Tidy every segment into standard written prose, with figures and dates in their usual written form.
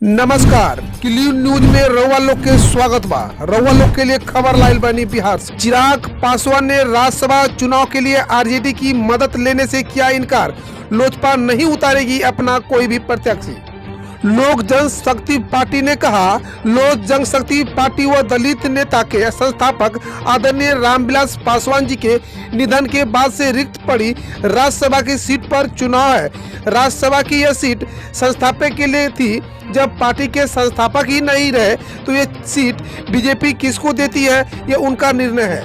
नमस्कार, clean news में रउआ लोग के स्वागत बा। रउआ लोग के लिए खबर लाइल बनी बिहार से। चिराग पासवान ने राज्यसभा चुनाव के लिए आरजेडी की मदद लेने से किया इनकार। लोजपा नहीं उतारेगी अपना कोई भी प्रत्याशी। लोक जनशक्ति पार्टी ने कहा, लोक जनशक्ति पार्टी व दलित नेता के संस्थापक आदरणीय रामविलास पासवान जी के निधन के बाद से रिक्त पड़ी राज्यसभा की सीट पर चुनाव है। राज्यसभा की यह सीट संस्थापक के लिए थी। जब पार्टी के संस्थापक ही नहीं रहे तो ये सीट बीजेपी किसको देती है, ये उनका निर्णय है।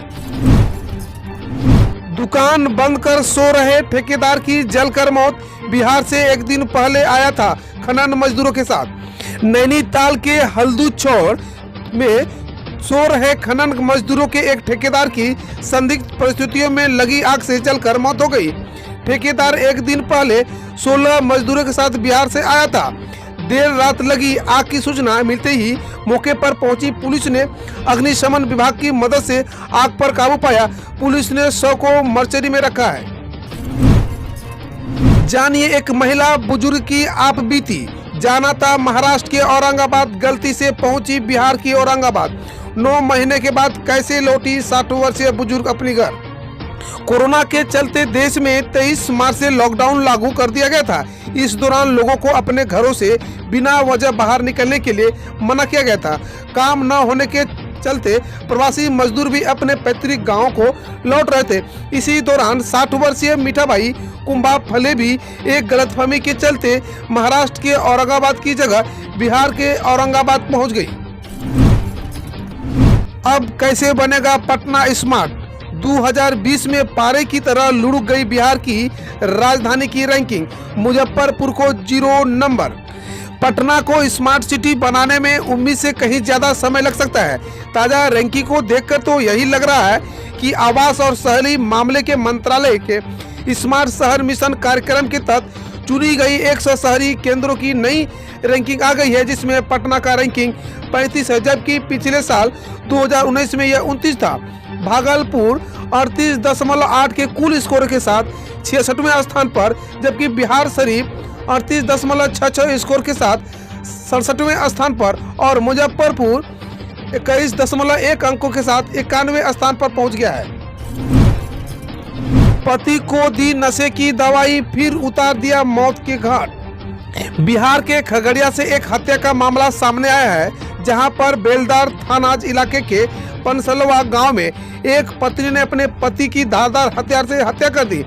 दुकान बंद कर सो रहे ठेकेदार की जलकर मौत। बिहार से एक दिन पहले आया था खनन मजदूरों के साथ। नैनीताल के हल्दूचौड़ में सो रहे खनन मजदूरों के एक ठेकेदार की संदिग्ध परिस्थितियों में लगी आग से जलकर मौत हो गई। ठेकेदार एक दिन पहले 16 मजदूरों के साथ बिहार से आया था। देर रात लगी आग की सूचना मिलते ही मौके पर पहुंची पुलिस ने अग्निशमन विभाग की मदद से आग पर काबू पाया। पुलिस ने शव को मर्चरी में रखा है। जानिए एक महिला बुजुर्ग की आप बीती। जाना था महाराष्ट्र के औरंगाबाद, गलती से पहुंची बिहार की औरंगाबाद। 9 महीने के बाद कैसे लौटी 60 वर्षीय बुजुर्ग अपने घर। कोरोना के चलते देश में 23 मार्च से लॉकडाउन लागू कर दिया गया था। इस दौरान लोगों को अपने घरों से बिना वजह बाहर निकलने के लिए मना किया गया था। काम न होने के चलते प्रवासी मजदूर भी अपने पैतृक गांवों को लौट रहे थे। इसी दौरान 60 वर्षीय मीठाबाई कुंभा फले भी एक गलतफहमी के चलते महाराष्ट्र के औरंगाबाद की जगह बिहार के औरंगाबाद पहुंच गई। अब कैसे बनेगा पटना स्मार्ट। 2020 में पारे की तरह लुढ़क गई बिहार की राजधानी की रैंकिंग। मुजफ्फरपुर को 0 नंबर। पटना को स्मार्ट सिटी बनाने में उम्मीद से कहीं ज्यादा समय लग सकता है। ताजा रैंकिंग को देखकर तो यही लग रहा है कि आवास और शहरी मामले के मंत्रालय के स्मार्ट शहर मिशन कार्यक्रम के तहत चुनी गई 100 शहरी केंद्रों की नई रैंकिंग आ गई है, जिसमें पटना का रैंकिंग 35 है, जबकि पिछले साल 2019 में यह 29 था। भागलपुर 38.8 के कुल स्कोर के साथ 66वें स्थान पर, जबकि बिहार शरीफ 38.66 स्कोर के साथ 67वें स्थान पर और मुजफ्फरपुर 21.1 अंकों के साथ 91वें स्थान पर पहुंच गया है। पति को दी नशे की दवाई, फिर उतार दिया मौत के घाट। बिहार के खगड़िया से एक हत्या का मामला सामने आया है, जहां पर बेलदार थाना इलाके के पनसलवा गांव में एक पत्नी ने अपने पति की धारदार हथियार से हत्या कर दी।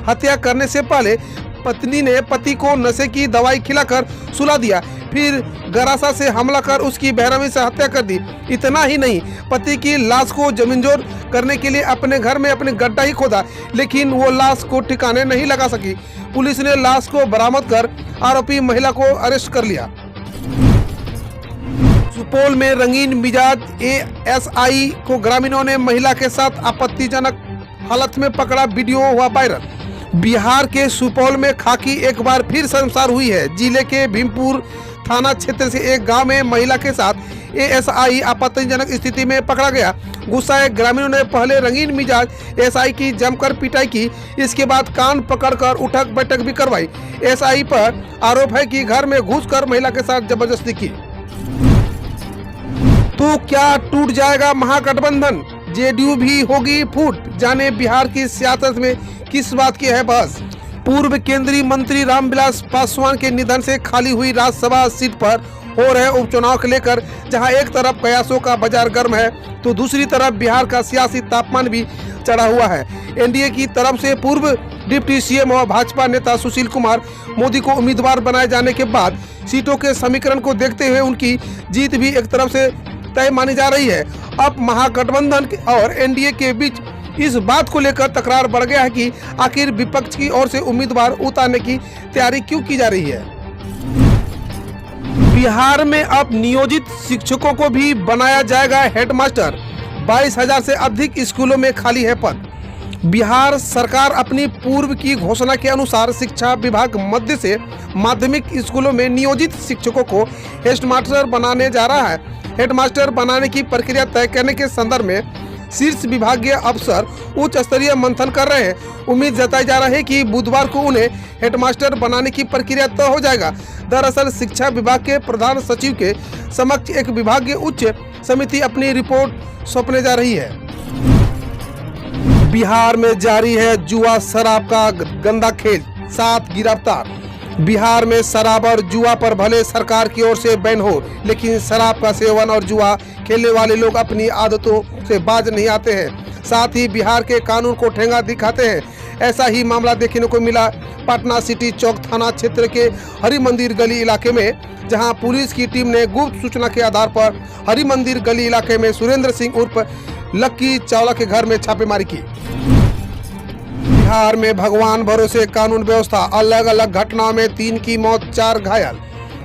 हत्या करने से पहले पत्नी ने पति को नशे की दवाई खिलाकर सुला दिया, फिर गरासा से हमला कर उसकी बेरहमी से हत्या कर दी। इतना ही नहीं, पति की लाश को जमींजोर करने के लिए अपने घर में अपने गड्ढा ही खोदा, लेकिन वो लाश को ठिकाने नहीं लगा सकी। पुलिस ने लाश को बरामद कर आरोपी महिला को अरेस्ट कर लिया। सुपौल में रंगीन मिजाज एएसआई को ग्रामीणों ने महिला के साथ आपत्तिजनक हालत में पकड़ा, वीडियो हुआ वायरल। बिहार के सुपौल में खाकी एक बार फिर शर्मसार हुई है। जिले के भीमपुर थाना क्षेत्र से एक गांव में महिला के साथ एएसआई आपत्तिजनक स्थिति में पकड़ा गया। गुस्साए ग्रामीणों ने पहले रंगीन मिजाज एएसआई की जमकर पिटाई की, इसके बाद कान पकड़कर उठक बैठक भी करवाई। एएसआई पर आरोप है कि घर में घुसकर महिला के साथ जबरदस्ती की। तो क्या टूट जाएगा महागठबंधन, जेडीयू भी होगी फूट। जाने बिहार की सियासत में किस बात की है बहस। पूर्व केंद्रीय मंत्री रामविलास पासवान के निधन से खाली हुई राज्यसभा सीट पर हो रहे उपचुनाव को लेकर जहां एक तरफ कयासों का बाजार गर्म है, तो दूसरी तरफ बिहार का सियासी तापमान भी चढ़ा हुआ है। एनडीए की तरफ से पूर्व डिप्टी सीएम और भाजपा नेता सुशील कुमार मोदी को उम्मीदवार बनाए जाने के बाद सीटों के समीकरण को देखते हुए उनकी जीत भी एक तरफ से तय मानी जा रही है। अब महागठबंधन और एनडीए के बीच इस बात को लेकर तकरार बढ़ गया है कि आखिर विपक्ष की ओर से उम्मीदवार उतारने की तैयारी क्यों की जा रही है। बिहार में अब नियोजित शिक्षकों को भी बनाया जाएगा हेडमास्टर। 22,000 से अधिक स्कूलों में खाली है पद। बिहार सरकार अपनी पूर्व की घोषणा के अनुसार शिक्षा विभाग मध्य से माध्यमिक स्कूलों में नियोजित शिक्षकों को हेडमास्टर बनाने जा रहा है। हेडमास्टर बनाने की प्रक्रिया तय करने के संदर्भ में शीर्ष विभागीय अफसर उच्च स्तरीय मंथन कर रहे हैं। उम्मीद जताई जा रही है कि बुधवार को उन्हें हेडमास्टर बनाने की प्रक्रिया तय हो जाएगा। दरअसल शिक्षा विभाग के प्रधान सचिव के समक्ष एक विभागीय उच्च समिति अपनी रिपोर्ट सौंपने जा रही है। बिहार में जारी है जुआ शराब का गंदा खेल, 7 गिरफ्तार। बिहार में शराब और जुआ पर भले सरकार की ओर से बैन हो, लेकिन शराब का सेवन और जुआ खेलने वाले लोग अपनी आदतों से बाज नहीं आते हैं, साथ ही बिहार के कानून को ठेंगा दिखाते हैं। ऐसा ही मामला देखने को मिला पटना सिटी चौक थाना क्षेत्र के हरि मंदिर गली इलाके में, जहां पुलिस की टीम ने गुप्त सूचना के आधार पर हरि मंदिर गली इलाके में सुरेंद्र सिंह उर्फ लक्की चावला के घर में छापेमारी की। बिहार में भगवान भरोसे कानून व्यवस्था, अलग अलग घटनाओं में 3 की मौत, 4 घायल।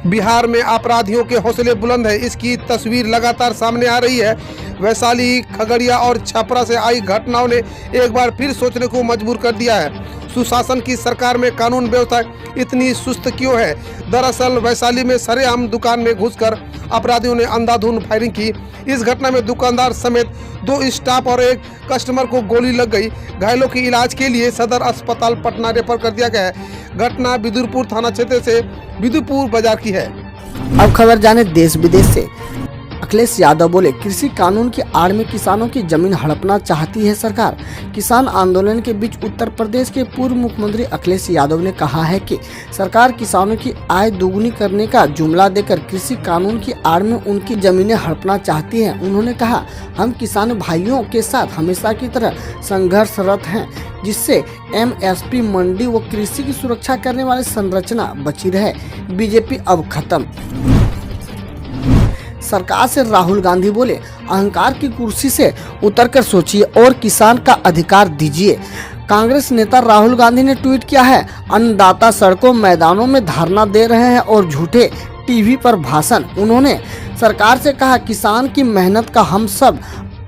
बिहार में अपराधियों के हौसले बुलंद है, इसकी तस्वीर लगातार सामने आ रही है। वैशाली, खगड़िया और छपरा से आई घटनाओं ने एक बार फिर सोचने को मजबूर कर दिया है, सुशासन की सरकार में कानून व्यवस्था इतनी सुस्त क्यों है। दरअसल वैशाली में सरेआम दुकान में घुसकर अपराधियों ने अंधाधुंध फायरिंग की। इस घटना में दुकानदार समेत 2 स्टाफ और 1 कस्टमर को गोली लग गई। घायलों के इलाज के लिए सदर अस्पताल पटना रेफर कर दिया गया है। घटना बिदुरपुर थाना क्षेत्र से बिदुपुर बाजार की है। अब खबर जाने देश विदेश से। अखिलेश यादव बोले, कृषि कानून की आड़ में किसानों की जमीन हड़पना चाहती है सरकार। किसान आंदोलन के बीच उत्तर प्रदेश के पूर्व मुख्यमंत्री अखिलेश यादव ने कहा है कि सरकार किसानों की आय दोगुनी करने का जुमला देकर कृषि कानून की आड़ में उनकी जमीनें हड़पना चाहती है। उन्होंने कहा, हम किसान भाइयों के साथ हमेशा की तरह संघर्षरत हैं, जिससे MSP मंडी व कृषि की सुरक्षा करने वाली संरचना बची रहे। बीजेपी अब खत्म। सरकार से राहुल गांधी बोले, अहंकार की कुर्सी से उतरकर सोचिए और किसान का अधिकार दीजिए। कांग्रेस नेता राहुल गांधी ने ट्वीट किया है, अन्नदाता सड़कों मैदानों में धरना दे रहे हैं और झूठे टीवी पर भाषण। उन्होंने सरकार से कहा, किसान की मेहनत का हम सब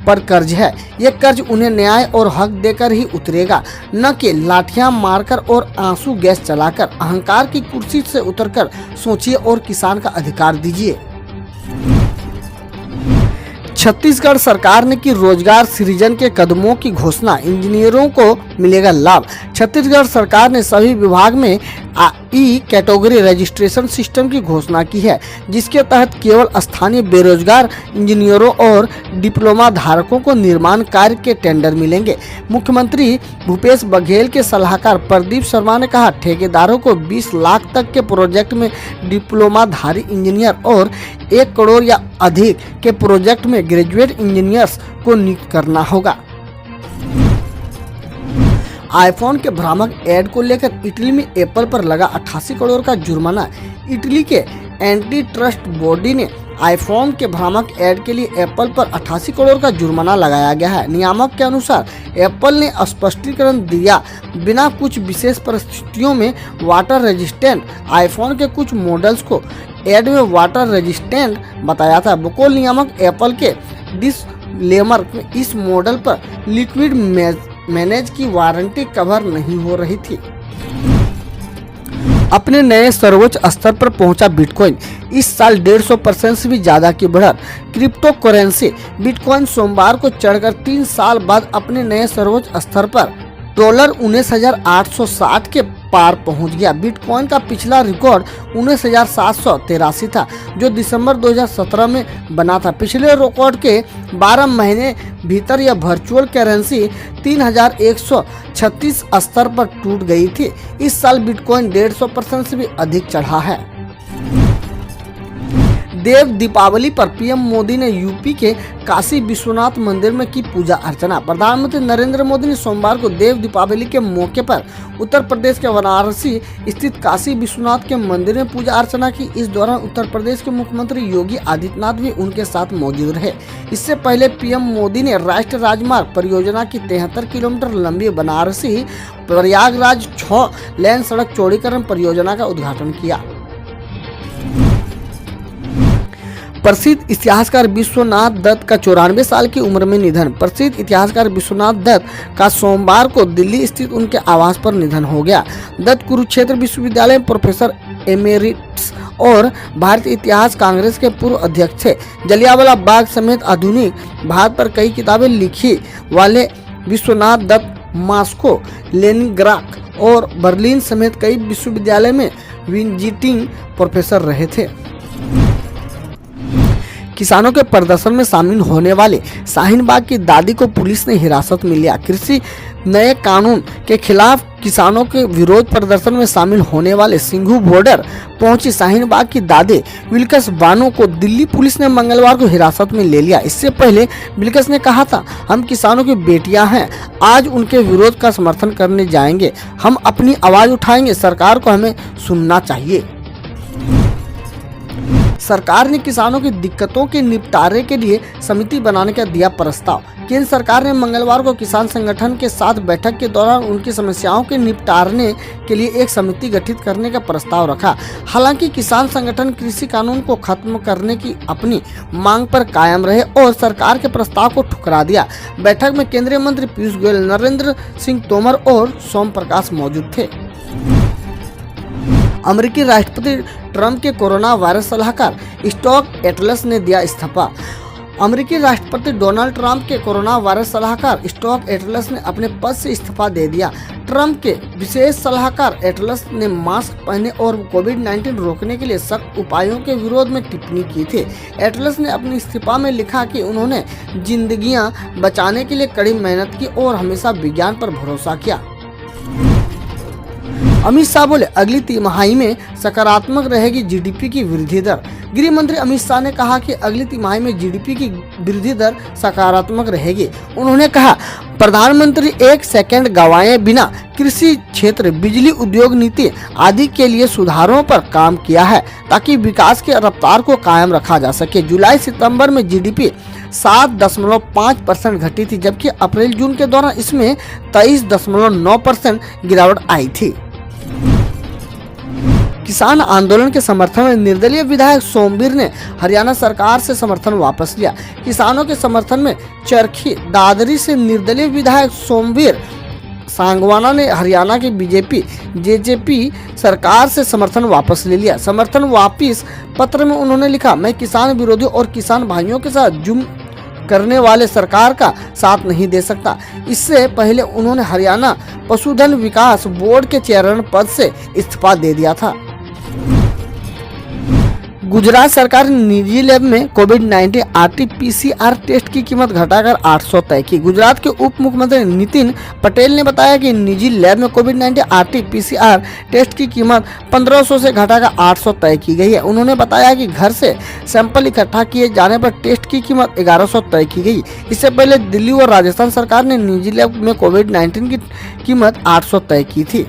पर कर्ज है, ये कर्ज उन्हें न्याय और हक देकर ही उतरेगा, न कि लाठियां मारकर और आंसू गैस चलाकर। अहंकार की कुर्सी से उतरकर सोचिए और किसान का अधिकार दीजिए। छत्तीसगढ़ सरकार ने की रोजगार सृजन के कदमों की घोषणा, इंजीनियरों को मिलेगा लाभ। छत्तीसगढ़ सरकार ने सभी विभाग में ई कैटेगरी रजिस्ट्रेशन सिस्टम की घोषणा की है, जिसके तहत केवल स्थानीय बेरोजगार इंजीनियरों और डिप्लोमा धारकों को निर्माण कार्य के टेंडर मिलेंगे। मुख्यमंत्री भूपेश बघेल के सलाहकार प्रदीप शर्मा ने कहा, ठेकेदारों को 20 लाख तक के प्रोजेक्ट में डिप्लोमाधारी इंजीनियर और 1 करोड़ या अधिक के प्रोजेक्ट में ग्रेजुएट इंजीनियर्स को नियुक्त करना होगा। आईफोन के भ्रामक ऐड को लेकर इटली में एप्पल पर लगा 88 करोड़ का जुर्माना। इटली के एंटी ट्रस्ट बॉडी ने आईफोन के भ्रामक ऐड के लिए एप्पल पर 88 करोड़ का जुर्माना लगाया गया है। नियामक के अनुसार एप्पल ने स्पष्टीकरण दिया, बिना कुछ विशेष परिस्थितियों में वाटर रेजिस्टेंट आईफोन के कुछ मॉडल्स को ऐड में वाटर रेजिस्टेंट बताया था। बकौल नियामक एप्पल के डिस्क्लेमर में इस मॉडल पर लिक्विड मैनेज की वारंटी कवर नहीं हो रही थी। अपने नए सर्वोच्च स्तर पर पहुंचा बिटकॉइन, इस साल 150% से भी ज्यादा की बढ़त। क्रिप्टो करेंसी बिटकॉइन सोमवार को चढ़कर 3 साल बाद अपने नए सर्वोच्च स्तर पर $19,860 के पार पहुंच गया। बिटकॉइन का पिछला रिकॉर्ड 19,783 था, जो दिसंबर 2017 में बना था। पिछले रिकॉर्ड के 12 महीने भीतर यह वर्चुअल करेंसी 3,136 स्तर पर टूट गई थी। इस साल बिटकॉइन 150% से भी अधिक चढ़ा है। देव दीपावली पर पीएम मोदी ने यूपी के काशी विश्वनाथ मंदिर में की पूजा अर्चना। प्रधानमंत्री नरेंद्र मोदी ने सोमवार को देव दीपावली के मौके पर उत्तर प्रदेश के वाराणसी स्थित काशी विश्वनाथ के मंदिर में पूजा अर्चना की। इस दौरान उत्तर प्रदेश के मुख्यमंत्री योगी आदित्यनाथ भी उनके साथ मौजूद रहे। इससे पहले पीएम मोदी ने राष्ट्रीय राजमार्ग परियोजना की 73 किलोमीटर लंबी बनारसी प्रयागराज 6 लेन सड़क चौड़ीकरण परियोजना का उद्घाटन किया। प्रसिद्ध इतिहासकार विश्वनाथ दत्त का 94 साल की उम्र में निधन। प्रसिद्ध इतिहासकार विश्वनाथ दत्त का सोमवार को दिल्ली स्थित उनके आवास पर निधन हो गया। दत्त कुरुक्षेत्र विश्वविद्यालय में प्रोफेसर एमेरिटस और भारतीय इतिहास कांग्रेस के पूर्व अध्यक्ष थे। जलियांवाला बाग समेत आधुनिक भारत पर कई किताबें लिखी वाले विश्वनाथ दत्त मॉस्को, लेनिनग्राड और बर्लिन समेत कई विश्वविद्यालय में विजिटिंग प्रोफेसर रहे थे। किसानों के प्रदर्शन में शामिल होने वाले शाहीन बाग की दादी को पुलिस ने हिरासत में लिया। कृषि नए कानून के खिलाफ किसानों के विरोध प्रदर्शन में शामिल होने वाले सिंघू बॉर्डर पहुंची शाहीन बाग की दादी बिल्किस बानो को दिल्ली पुलिस ने मंगलवार को हिरासत में ले लिया। इससे पहले बिल्किस ने कहा था, हम किसानों की बेटियां हैं, आज उनके विरोध का समर्थन करने जाएंगे, हम अपनी आवाज उठाएंगे, सरकार को हमें सुनना चाहिए। सरकार ने किसानों की दिक्कतों के निपटारे के लिए समिति बनाने का दिया प्रस्ताव। केंद्र सरकार ने मंगलवार को किसान संगठन के साथ बैठक के दौरान उनकी समस्याओं के निपटारे के लिए एक समिति गठित करने का प्रस्ताव रखा। हालांकि किसान संगठन कृषि कानून को खत्म करने की अपनी मांग पर कायम रहे और सरकार के प्रस्ताव को ठुकरा दिया। बैठक में केंद्रीय मंत्री पीयूष गोयल, नरेंद्र सिंह तोमर और सोम प्रकाश मौजूद थे। अमेरिकी राष्ट्रपति ट्रंप के कोरोना वायरस सलाहकार स्कॉट एटलस ने दिया इस्तीफा। अमेरिकी राष्ट्रपति डोनाल्ड ट्रंप के कोरोना वायरस सलाहकार स्कॉट एटलस ने अपने पद से इस्तीफा दे दिया। ट्रंप के विशेष सलाहकार एटलस ने मास्क पहने और कोविड-19 रोकने के लिए सख्त उपायों के विरोध में टिप्पणी की थी। एटलस ने अपने इस्तीफा में लिखा कि उन्होंने जिंदगियां बचाने के लिए कड़ी मेहनत की और हमेशा विज्ञान पर भरोसा किया। अमित शाह बोले, अगली तिमाही में सकारात्मक रहेगी जीडीपी की वृद्धि दर। गृह मंत्री अमित शाह ने कहा कि अगली तिमाही में जीडीपी की वृद्धि दर सकारात्मक रहेगी। उन्होंने कहा, प्रधानमंत्री एक सेकंड गंवाए बिना कृषि क्षेत्र, बिजली उद्योग नीति आदि के लिए सुधारों पर काम किया है ताकि विकास की रफ्तार को कायम रखा जा सके। जुलाई सितंबर में जीडीपी 7.5% घटी थी, जबकि अप्रैल जून के दौरान इसमें 23.9% गिरावट आई थी। किसान आंदोलन के समर्थन में निर्दलीय विधायक सोमवीर ने हरियाणा सरकार से समर्थन वापस लिया। किसानों के समर्थन में चरखी दादरी से निर्दलीय विधायक सोमवीर सांगवाना ने हरियाणा की बीजेपी जेजेपी सरकार से समर्थन वापस ले लिया। समर्थन वापस पत्र में उन्होंने लिखा, मैं किसान विरोधी और किसान भाइयों के साथ जुर्म करने वाले सरकार का साथ नहीं दे सकता। इससे पहले उन्होंने हरियाणा पशुधन विकास बोर्ड के चेयरमैन पद से इस्तीफा दे दिया था। गुजरात सरकार ने निजी लैब में कोविड-19 RT-PCR टेस्ट की कीमत घटाकर 800 तय की। गुजरात के उप मुख्यमंत्री नितिन पटेल ने बताया कि निजी लैब में कोविड-19 RT-PCR टेस्ट की कीमत 1500 से घटाकर 800 तय की गई है। उन्होंने बताया कि घर से सैंपल इकट्ठा किए जाने पर टेस्ट की कीमत 1100 तय की गई। इससे पहले दिल्ली और राजस्थान सरकार ने निजी लैब में कोविड-19 की कीमत 800 तय की थी।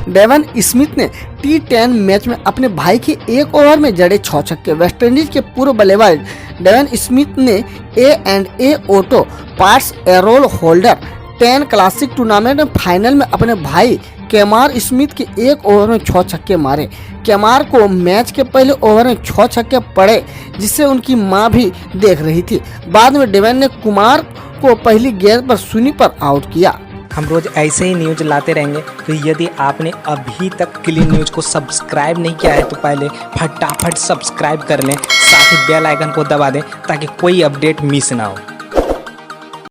डेवन स्मिथ ने T10 मैच में अपने भाई के एक ओवर में जड़े 6 छक्के। वेस्टइंडीज के पूर्व बल्लेबाज डेवन स्मिथ ने A&A auto parts Errol holder 10 classic tournament में फाइनल में अपने भाई केमार स्मिथ के एक ओवर में 6 छक्के मारे। केमार को मैच के पहले ओवर में 6 छक्के पड़े, जिससे उनकी मां भी देख रही थी। बाद में डेवन ने कुमार को पहली गेंद पर शून्य पर आउट किया। हम रोज ऐसे ही न्यूज लाते रहेंगे, तो यदि आपने अभी तक क्लीन न्यूज को सब्सक्राइब नहीं किया है तो पहले फटाफट सब्सक्राइब कर लें, साथ ही बेल आइकन को दबा दें ताकि कोई अपडेट मिस ना हो।